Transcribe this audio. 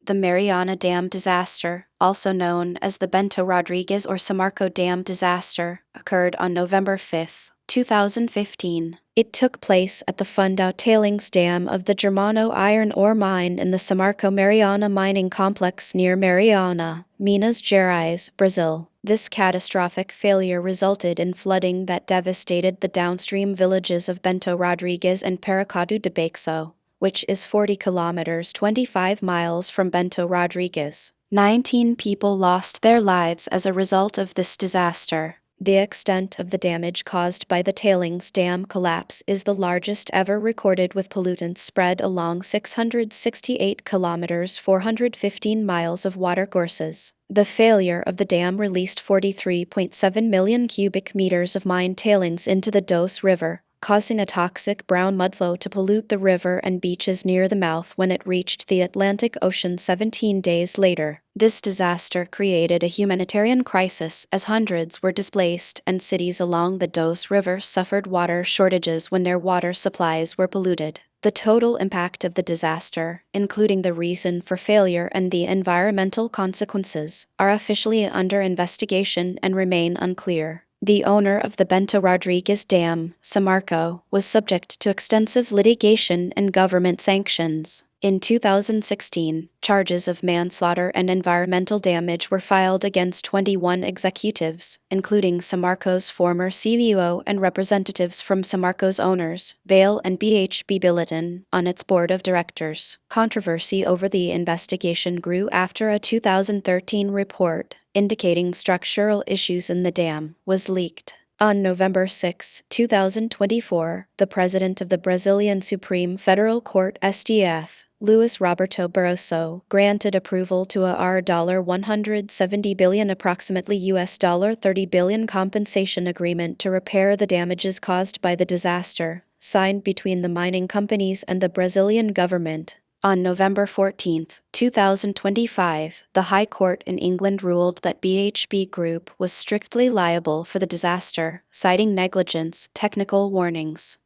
The Mariana Dam disaster, also known as the Bento Rodrigues or Samarco Dam disaster, occurred on November 5, 2015. It took place at the Fundão Tailings Dam of the Germano iron ore mine in the Samarco Mariana mining complex near Mariana, Minas Gerais, Brazil. This catastrophic failure resulted in flooding that devastated the downstream villages of Bento Rodrigues and Paracatu de Baixo, which is 40 kilometers 25 miles from Bento Rodrigues. 19 people lost their lives as a result of this disaster. The extent of the damage caused by the tailings dam collapse is the largest ever recorded, with pollutants spread along 668 kilometers 415 miles of watercourses. The failure of the dam released 43.7 million cubic meters of mine tailings into the Doce River, causing a toxic brown mudflow to pollute the river and beaches near the mouth when it reached the Atlantic Ocean 17 days later. This disaster created a humanitarian crisis as hundreds were displaced and cities along the Doce River suffered water shortages when their water supplies were polluted. The total impact of the disaster, including the reason for failure and the environmental consequences, are officially under investigation and remain unclear. The owner of the Bento Rodrigues Dam, Samarco, was subject to extensive litigation and government sanctions. In 2016, charges of manslaughter and environmental damage were filed against 21 executives, including Samarco's former CEO and representatives from Samarco's owners, Vale and BHP Billiton, on its board of directors. Controversy over the investigation grew after a 2013 report indicating structural issues in the dam was leaked. On November 6, 2024, the president of the Brazilian Supreme Federal Court (STF), Luiz Roberto Barroso, granted approval to a $170 billion, approximately $30 billion compensation agreement to repair the damages caused by the disaster, signed between the mining companies and the Brazilian government. On November 14, 2025, the High Court in England ruled that BHP Group was strictly liable for the disaster, citing negligence, technical warnings,